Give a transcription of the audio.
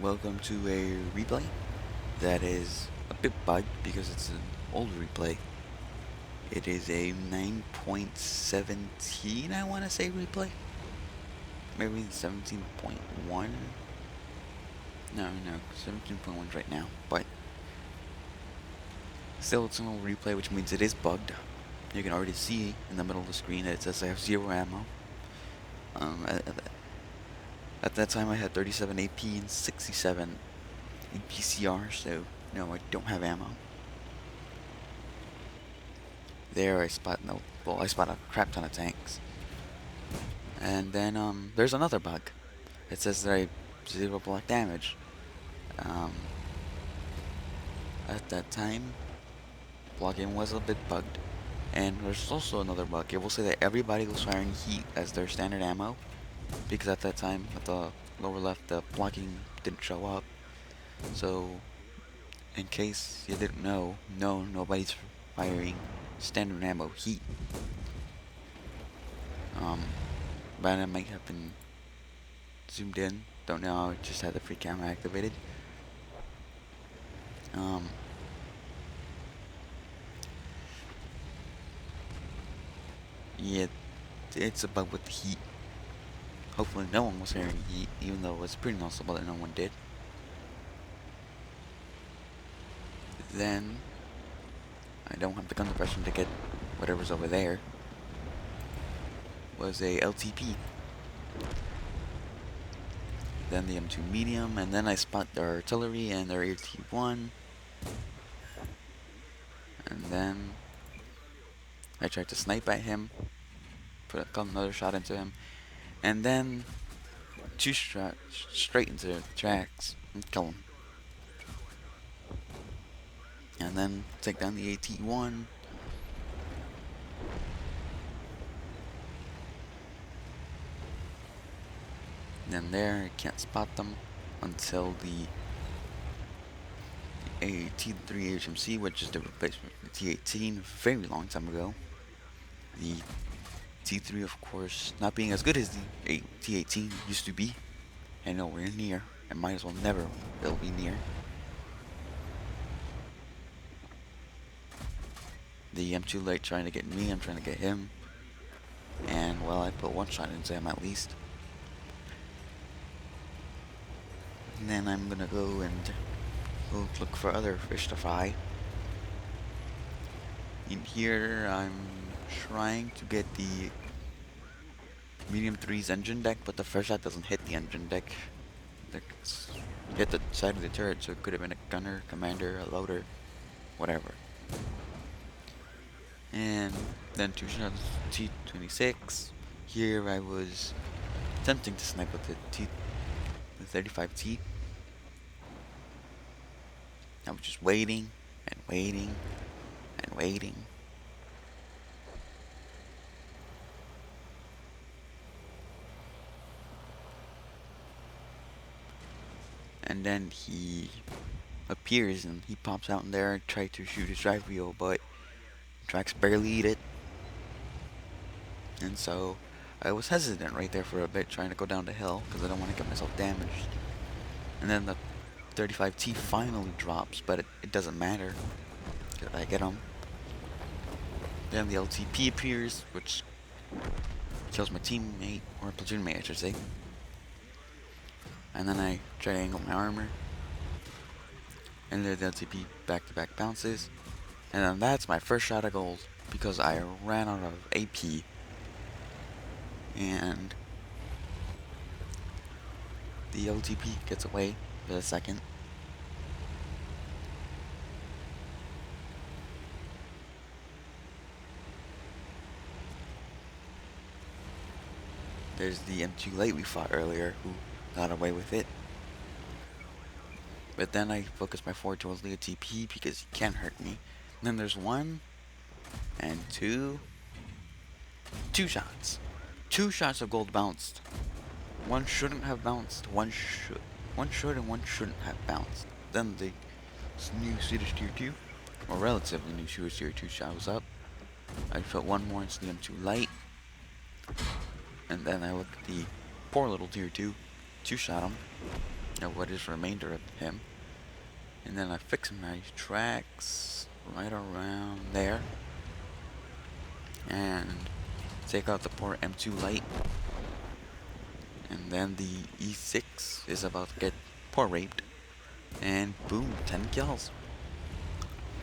Welcome to a replay that is a bit bugged because it's an old replay. It is a 9.17, I want to say, replay. Maybe 17.1. No, 17.1 right now. But still, it's an old replay, which means it is bugged. You can already see in the middle of the screen that it says I have 0 ammo. Um, at, at that time, I had 37 AP and 67 APCR, so no, I don't have ammo. There I spot I spot a crap ton of tanks. And then there's another bug. It says that I 0 block damage. Um, at that time, blocking was a bit bugged. And there's also another bug. It will say that everybody was firing heat as their standard ammo, because at that time, at the lower left, the blocking didn't show up. So, in case you didn't know, no, nobody's firing standard ammo heat. But I might have been zoomed in. Don't know. I just had the free camera activated. Yeah, it's a bug with the heat. Hopefully no one was hearing heat, even though it was pretty noticeable that no one did. Then, I don't have the gun depression to get whatever's over there. Was a LTP. Then the M2 medium, and then I spot their artillery and their AT1. And then I tried to snipe at him, put another shot into him, and then two shots straight into the tracks and kill him. And then take down the AT1. Then there, I can't spot them until the T3 HMC, which is the replacement for the T18 a very long time ago. The T3, of course, not being as good as the T18 used to be, and nowhere near, and might as well never will be near. The M2 Lite trying to get me, I'm trying to get him, and well, I put one shot into him at least. And then I'm gonna go and look for other fish to fry. In here, I'm trying to get the medium 3's engine deck, but the first shot doesn't hit the engine deck. It's hit the side of the turret, so it could have been a gunner, commander, a loader, whatever. And then two shots T26. Here I was attempting to snipe with the 35T. I was just waiting and waiting and waiting. And then he appears and he pops out in there and tries to shoot his drive wheel, but tracks barely eat it. And so I was hesitant right there for a bit, trying to go down the hill because I don't want to get myself damaged. And then the 35T finally drops, but it doesn't matter because I get him. Then the LTP appears, which kills my teammate, or platoon mate I should say. And then I try to angle my armor. And the LTP back-to-back bounces. And then that's my first shot of gold, because I ran out of AP. And the LTP gets away for a second. There's the M2 Lite we fought earlier, who got away with it. But then I focus my forward towards the TP because he can't hurt me. And then there's one and two shots. 2 shots of gold bounced. One shouldn't have bounced. One should and one shouldn't have bounced. Then the new Swedish Tier 2, or relatively new Swedish Tier 2 shows up. I put one more into the M2 Lite. And then I look at the poor little Tier 2, 2-shot him. what is remainder of him. And then I fix my tracks right around there. And take out the poor M2 light. And then the E6 is about to get poor raped. And boom, 10 kills.